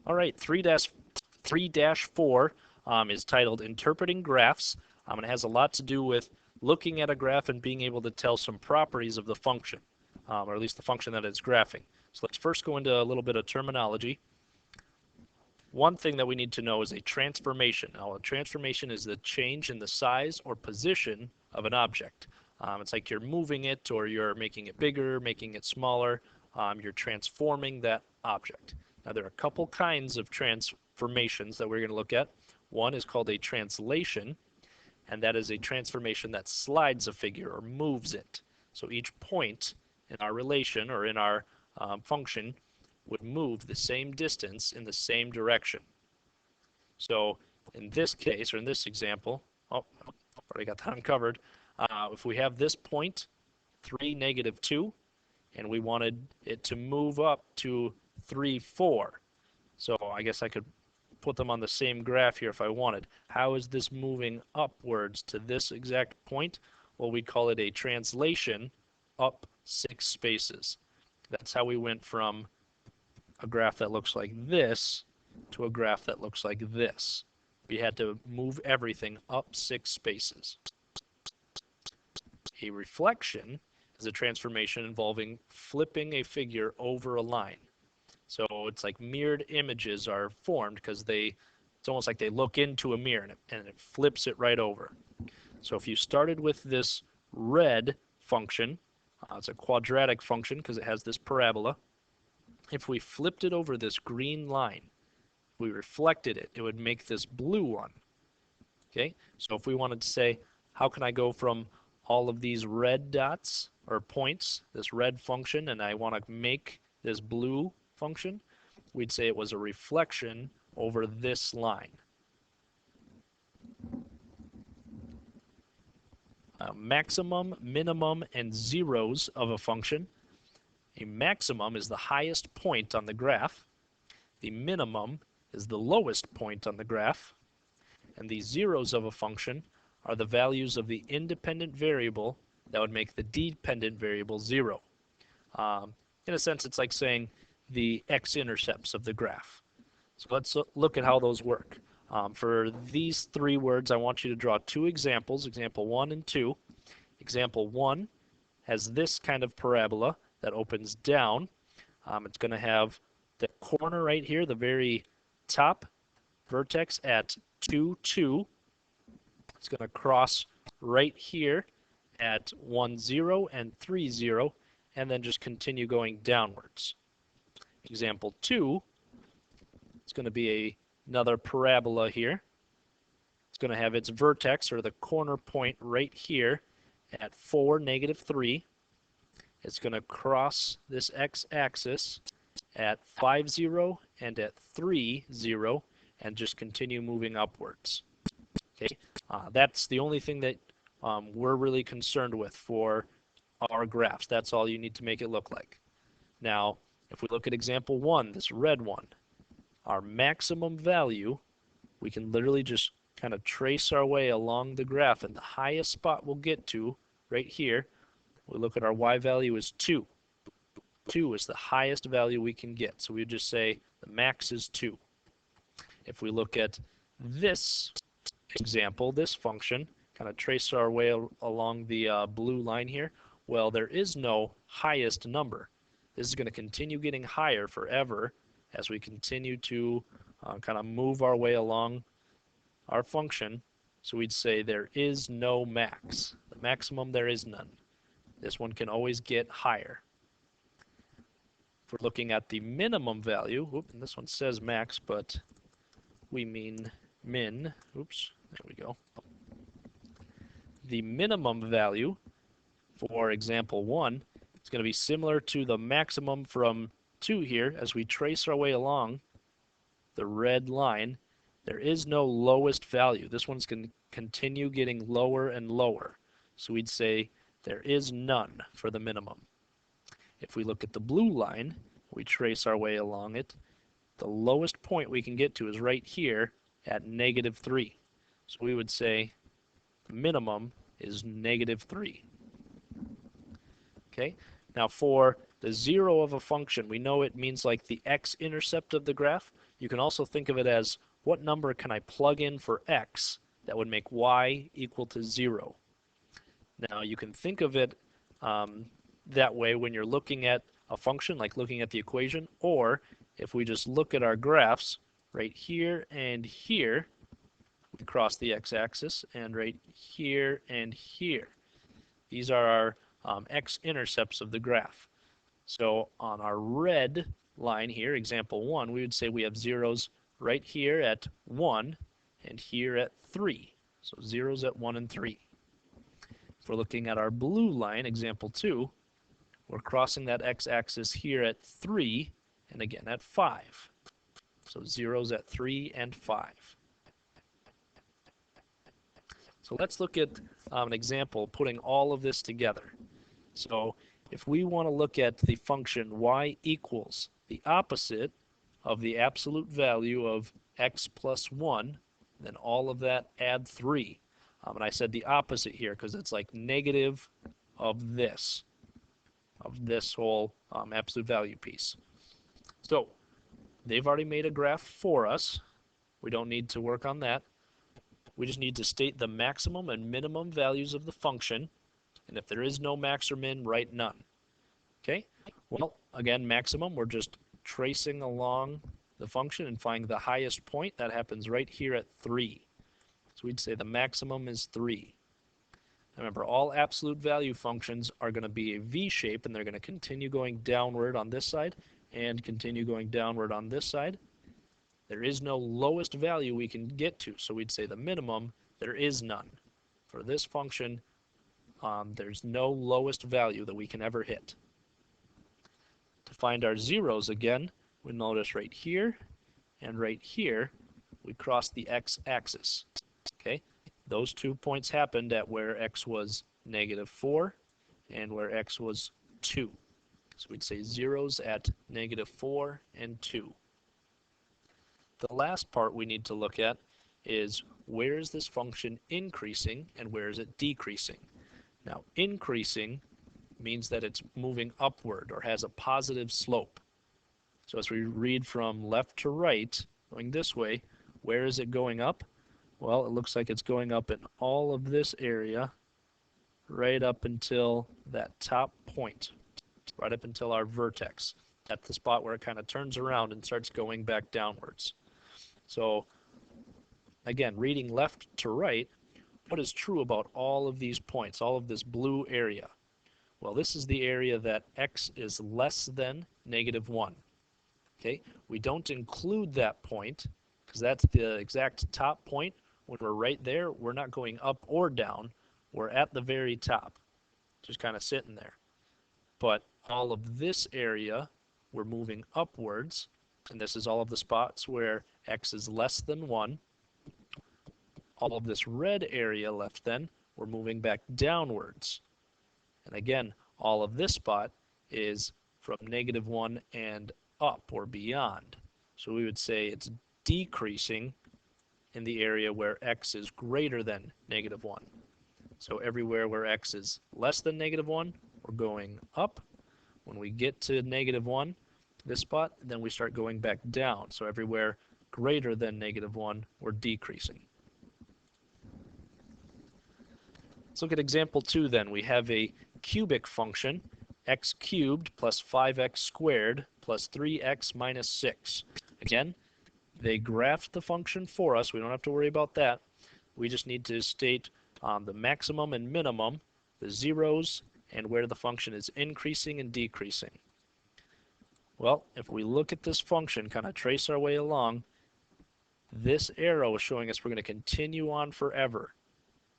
All right, 3-4 is titled Interpreting Graphs, and it has a lot to do with looking at a graph and being able to tell some properties of the function, or at least the function that it's graphing. So let's first go into a little bit of terminology. One thing that we need to know is a transformation. Now, a transformation is the change in the size or position of an object. It's like you're moving it, or you're making it bigger, making it smaller. You're transforming that object. Now, there are a couple kinds of transformations that we're going to look at. One is called a translation, and that is a transformation that slides a figure or moves it. So each point in our relation or in our function would move the same distance in the same direction. So in this case, or in this example, already got that uncovered. If we have this point, 3, -2, and we wanted it to move up to 3, 4. So I guess I could put them on the same graph here if I wanted. How is this moving upwards to this exact point? Well, we'd call it a translation up 6 spaces. That's how we went from a graph that looks like this to a graph that looks like this. We had to move everything up 6 spaces. A reflection is a transformation involving flipping a figure over a line. So it's like mirrored images are formed because it's almost like they look into a mirror and it flips it right over. So if you started with this red function, it's a quadratic function because it has this parabola. If we flipped it over this green line, we reflected it, it would make this blue one. Okay, so if we wanted to say, how can I go from all of these red dots or points, this red function, and I want to make this blue function, we'd say it was a reflection over this line. Maximum, minimum, and zeros of a function. A maximum is the highest point on the graph. The minimum is the lowest point on the graph. And the zeros of a function are the values of the independent variable that would make the dependent variable 0. In a sense, it's like saying the x-intercepts of the graph. So let's look at how those work. For these 3 words, I want you to draw 2 examples, example 1 and 2. Example 1 has this kind of parabola that opens down. It's going to have the corner right here, the very top vertex at 2, 2. It's going to cross right here at 1, 0 and 3, 0, and then just continue going downwards. Example 2, it's going to be another parabola here. It's going to have its vertex, or the corner point, right here at 4, -3. It's going to cross this x-axis at 5, 0 and at 3, 0, and just continue moving upwards. Okay, that's the only thing that we're really concerned with for our graphs. That's all you need to make it look like. Now, if we look at example 1, this red one, our maximum value, we can literally just kind of trace our way along the graph, and the highest spot we'll get to right here, we look at our y value is 2. 2 is the highest value we can get, so we would just say the max is 2. If we look at this example, this function, kind of trace our way along the blue line here, well, there is no highest number. This is going to continue getting higher forever as we continue to kind of move our way along our function. So we'd say there is no max. The maximum, there is none. This one can always get higher. If we're looking at the minimum value, and this one says max, but we mean min. Oops, there we go. The minimum value for example 1 is going to be similar to the maximum from 2 here. As we trace our way along the red line, there is no lowest value. This one's going to continue getting lower and lower. So we'd say there is none for the minimum. If we look at the blue line, we trace our way along it, the lowest point we can get to is right here at -3. So we would say the minimum is -3. Okay, now for the zero of a function, we know it means like the x-intercept of the graph. You can also think of it as what number can I plug in for x that would make y equal to 0. Now you can think of it that way when you're looking at a function, like looking at the equation, or if we just look at our graphs right here and here, we cross the x-axis, and right here and here. These are our x-intercepts of the graph. So on our red line here, example 1, we would say we have zeros right here at 1 and here at 3. So zeros at 1 and 3. If we're looking at our blue line, example 2, we're crossing that x-axis here at 3 and again at 5. So zeros at 3 and 5. So let's look at an example putting all of this together. So if we want to look at the function y equals the opposite of the absolute value of x plus 1, then all of that add 3. And I said the opposite here because it's like negative of this whole absolute value piece. So they've already made a graph for us. We don't need to work on that. We just need to state the maximum and minimum values of the function, and if there is no max or min, write none. Okay? Well, again, maximum, we're just tracing along the function and finding the highest point. That happens right here at 3. So we'd say the maximum is 3. Remember, all absolute value functions are going to be a V shape, and they're going to continue going downward on this side and continue going downward on this side. There is no lowest value we can get to, so we'd say the minimum, there is none. For this function, there's no lowest value that we can ever hit. To find our zeros again, we notice right here and right here, we cross the x-axis. Okay, those 2 points happened at where x was -4 and where x was 2. So we'd say zeros at -4 and 2. The last part we need to look at is where is this function increasing and where is it decreasing? Now, increasing means that it's moving upward or has a positive slope. So as we read from left to right, going this way, where is it going up? Well, it looks like it's going up in all of this area, right up until that top point, right up until our vertex. That's the spot where it kind of turns around and starts going back downwards. So, again, reading left to right, what is true about all of these points, all of this blue area? Well, this is the area that x is less than -1. Okay, we don't include that point because that's the exact top point. When we're right there, we're not going up or down. We're at the very top, just kind of sitting there. But all of this area, we're moving upwards, and this is all of the spots where x is less than 1. All of this red area left then, we're moving back downwards. And again, all of this spot is from -1 and up or beyond. So we would say it's decreasing in the area where x is greater than -1. So everywhere where x is less than -1, we're going up. When we get to -1, this spot, then we start going back down. So everywhere greater than -1, we're decreasing. Let's look at example 2 then. We have a cubic function, x cubed plus 5x squared plus 3x minus 6. Again, they graphed the function for us. We don't have to worry about that. We just need to state the maximum and minimum, the zeros, and where the function is increasing and decreasing. Well, if we look at this function, kind of trace our way along, this arrow is showing us we're going to continue on forever.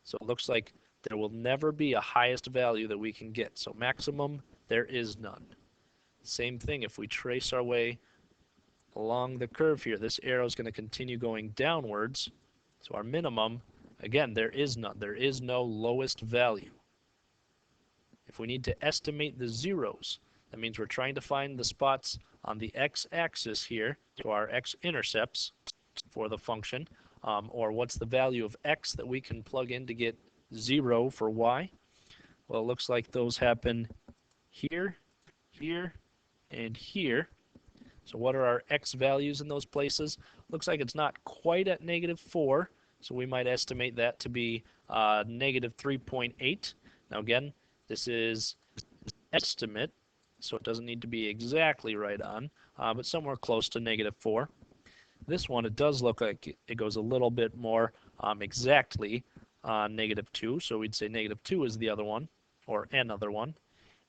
So it looks like there will never be a highest value that we can get. So maximum, there is none. Same thing if we trace our way along the curve here. This arrow is going to continue going downwards. So our minimum, again, there is none. There is no lowest value. If we need to estimate the zeros, that means we're trying to find the spots on the x-axis here, so our x-intercepts for the function, or what's the value of x that we can plug in to get 0 for y. Well, it looks like those happen here, here and here. So what are our x values in those places? Looks like it's not quite at -4, so we might estimate that to be -3.8. Now again, this is estimate, so it doesn't need to be exactly right on, but somewhere close to -4. This one, it does look like it goes a little bit more exactly on -2, so we'd say -2 is the other one, or another one.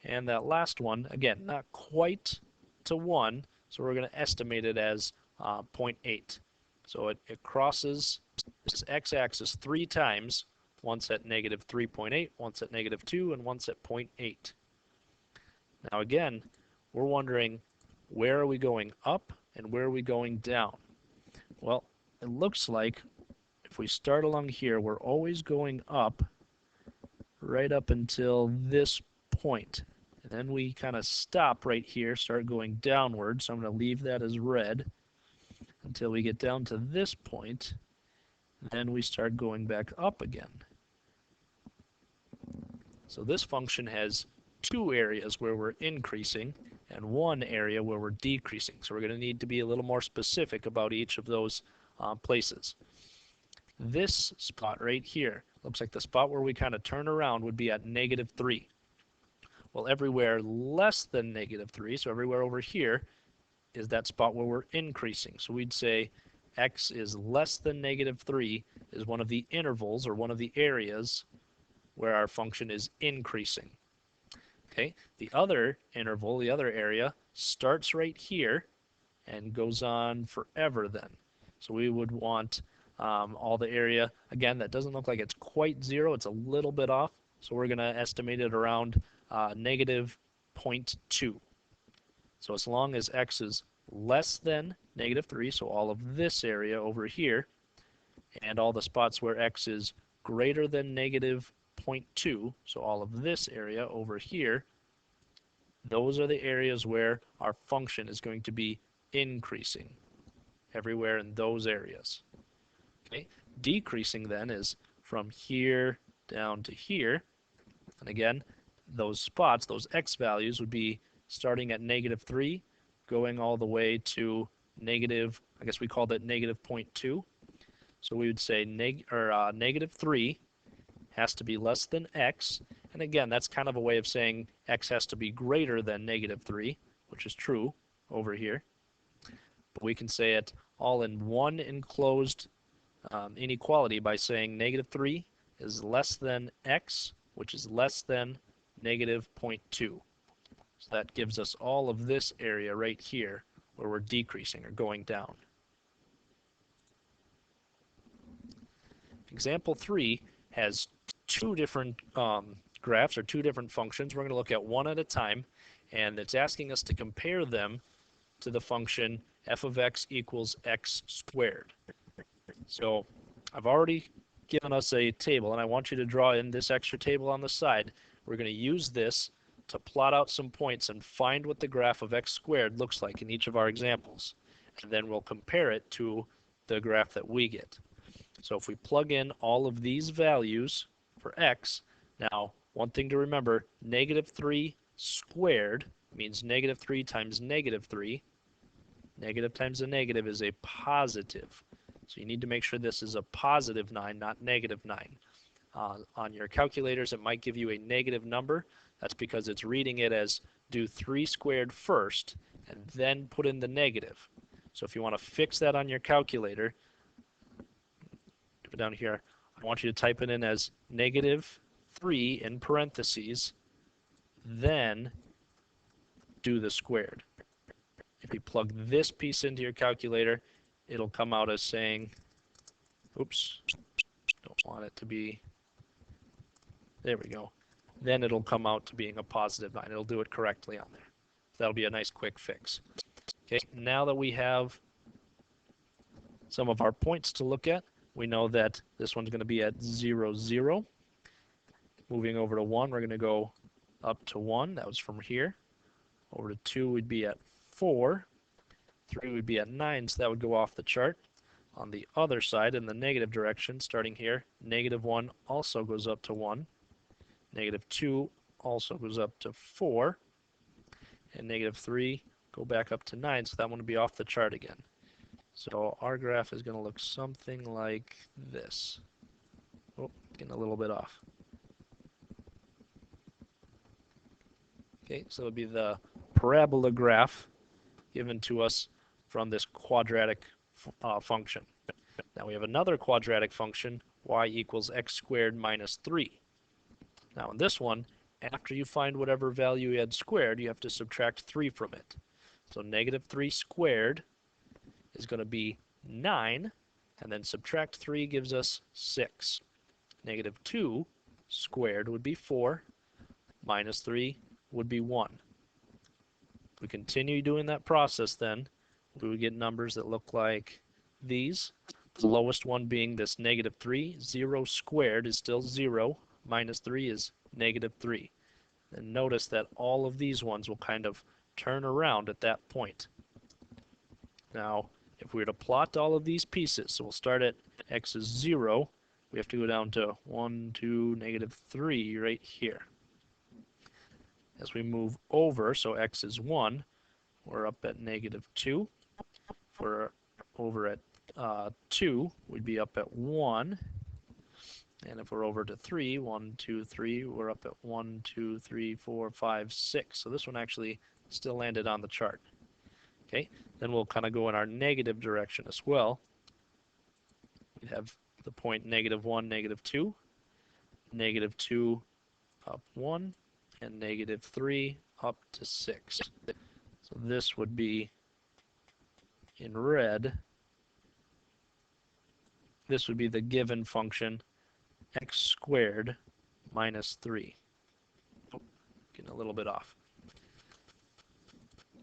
And that last one, again, not quite to 1, so we're going to estimate it as 0.8. So it crosses this x-axis 3 times, once at -3.8, once at -2, and once at 0.8. Now again, we're wondering, where are we going up and where are we going down? Well, it looks like if we start along here, we're always going up right up until this point. And then we kind of stop right here, start going downward. So I'm going to leave that as red until we get down to this point. Then we start going back up again. So this function has 2 areas where we're increasing and 1 area where we're decreasing. So we're going to need to be a little more specific about each of those places. This spot right here looks like the spot where we kind of turn around would be at -3. Well, everywhere less than -3, so everywhere over here, is that spot where we're increasing. So we'd say x is less than -3 is one of the intervals or one of the areas where our function is increasing. Okay, the other interval, the other area, starts right here and goes on forever then. So we would want all the area, again, that doesn't look like it's quite 0, it's a little bit off, so we're going to estimate it around -0.2. So as long as x is less than -3, so all of this area over here, and all the spots where x is greater than -0.2, so all of this area over here, those are the areas where our function is going to be increasing, everywhere in those areas. Okay, decreasing then is from here down to here, and again, those spots, those x values, would be starting at -3, going all the way to negative, I guess we called it -0.2. So we would say -3 has to be less than x, and again, that's kind of a way of saying x has to be greater than -3, which is true over here. But we can say it all in one enclosed inequality by saying -3 is less than x, which is less than -0.2. So that gives us all of this area right here where we're decreasing or going down. Example 3 has 2 different graphs or 2 different functions. We're going to look at one at a time, and it's asking us to compare them to the function f of x equals x squared. So I've already given us a table, and I want you to draw in this extra table on the side. We're going to use this to plot out some points and find what the graph of x squared looks like in each of our examples. And then we'll compare it to the graph that we get. So if we plug in all of these values for x, now one thing to remember, -3 squared means -3 times -3. Negative times a negative is a positive. So you need to make sure this is a positive 9, not -9. On your calculators, it might give you a negative number. That's because it's reading it as do 3 squared first and then put in the negative. So if you want to fix that on your calculator, down here, I want you to type it in as -3 in parentheses, then do the squared. If you plug this piece into your calculator, it'll come out as saying, oops, don't want it to be, there we go. Then it'll come out to being a positive 9. It'll do it correctly on there. So that'll be a nice quick fix. Okay, now that we have some of our points to look at, we know that this one's going to be at 0, 0. Moving over to 1, we're going to go up to 1. That was from here. Over to 2, we'd be at 4. 3 would be at 9, so that would go off the chart. On the other side, in the negative direction, starting here, -1 also goes up to 1. -2 also goes up to 4. and negative 3 go back up to 9, so that one would be off the chart again. So our graph is going to look something like this. Oh, getting a little bit off. Okay, so it would be the parabola graph given to us from this quadratic function. Now we have another quadratic function, y equals x squared minus 3. Now in this one, after you find whatever value you had squared, you have to subtract 3 from it. So negative 3 squared is going to be 9, and then subtract 3 gives us 6. Negative 2 squared would be 4, minus 3 would be 1. If we continue doing that process then, we would get numbers that look like these. The lowest one being this negative 3. 0 squared is still 0. Minus 3 is negative 3. And notice that all of these ones will kind of turn around at that point. Now, if we were to plot all of these pieces, so we'll start at x is 0. We have to go down to 1, 2, negative 3 right here. As we move over, so x is 1, we're up at negative 2. If we're over at 2, we'd be up at 1. And if we're over to 3, 1, 2, 3, we're up at 1, 2, 3, 4, 5, 6. So this one actually still landed on the chart. Okay, then we'll kind of go in our negative direction as well. We have the point negative 1, negative 2, negative 2 up 1, and negative 3 up to 6. So this would be in red. This would be the given function x squared minus 3. Oh, getting a little bit off.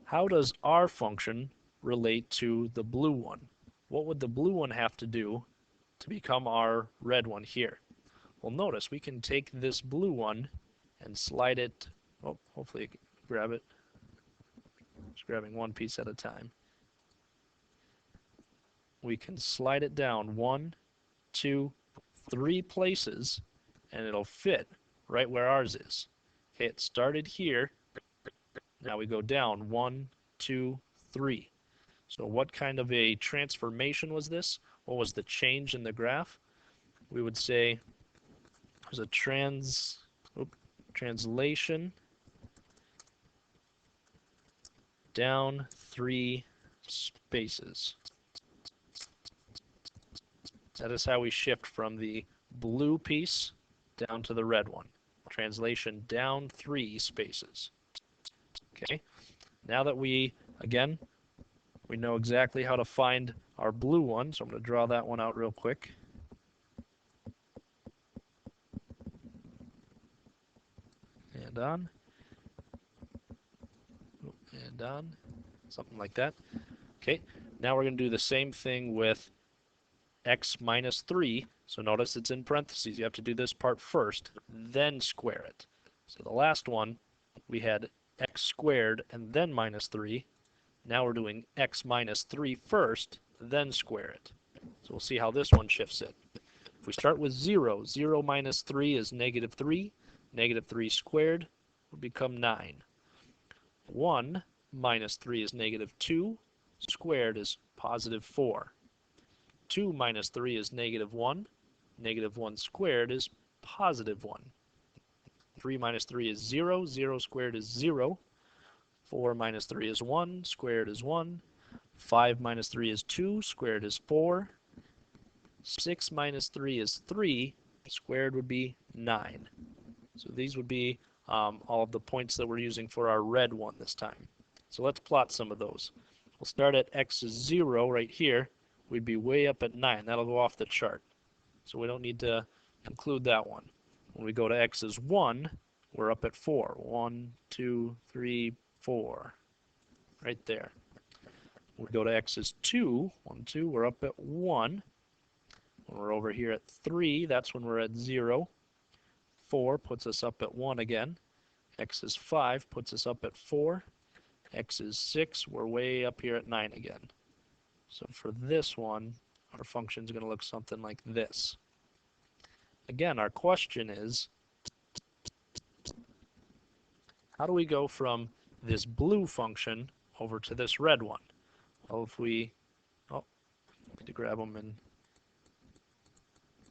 How does our function relate to the blue one? What would the blue one have to do to become our red one here? Well, notice we can take this blue one and slide it. Oh, hopefully you can grab it. Just grabbing one piece at a time. We can slide it down 1, 2, 3 places, and it'll fit right where ours is. Okay, it started here. Now we go down 1, 2, 3. So what kind of a transformation was this? What was the change in the graph? We would say there's a translation down 3 spaces. That is how we shift from the blue piece down to the red one. Translation down 3 spaces. Okay, now that we know exactly how to find our blue one, so I'm going to draw that one out real quick. And on. And on. Something like that. Okay, now we're going to do the same thing with x minus 3. So notice it's in parentheses. You have to do this part first, then square it. So the last one, we had x squared and then minus 3. Now we're doing x minus 3 first, then square it. So we'll see how this one shifts it. If we start with 0, 0 minus 3 is negative 3. Negative 3 squared will become 9. 1 minus 3 is negative 2. Squared is positive 4. 2 minus 3 is negative 1. Negative 1 squared is positive 1. 3 minus 3 is 0. 0 squared is 0. 4 minus 3 is 1. Squared is 1. 5 minus 3 is 2. Squared is 4. 6 minus 3 is 3. Squared would be 9. So these would be all of the points that we're using for our red one this time. So let's plot some of those. We'll start at x is 0 right here. We'd be way up at 9. That'll go off the chart. So we don't need to include that one. When we go to x is 1, we're up at 4. 1, 2, 3, 4. Right there. When we go to x is 2, 1, 2, we're up at 1. When we're over here at 3, that's when we're at 0. 4 puts us up at 1 again. X is 5 puts us up at 4. X is 6, we're way up here at 9 again. So for this one, our function is going to look something like this. Again, our question is, how do we go from this blue function over to this red one? Well, if we, oh, need to grab them in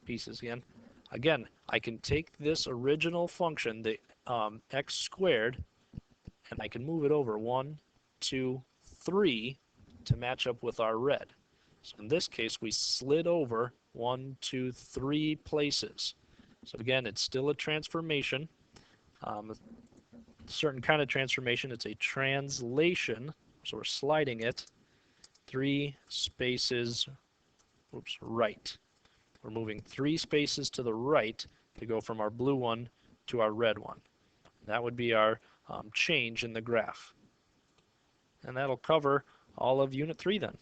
pieces again. Again, I can take this original function, the x squared, and I can move it over 1, 2, 3 to match up with our red. So in this case, we slid over 1, 2, 3 places. So again, it's still a transformation. A certain kind of transformation. It's a translation. So we're sliding it 3 spaces, oops, right. We're moving 3 spaces to the right to go from our blue one to our red one. That would be our change in the graph. And that'll cover all of Unit 3 then.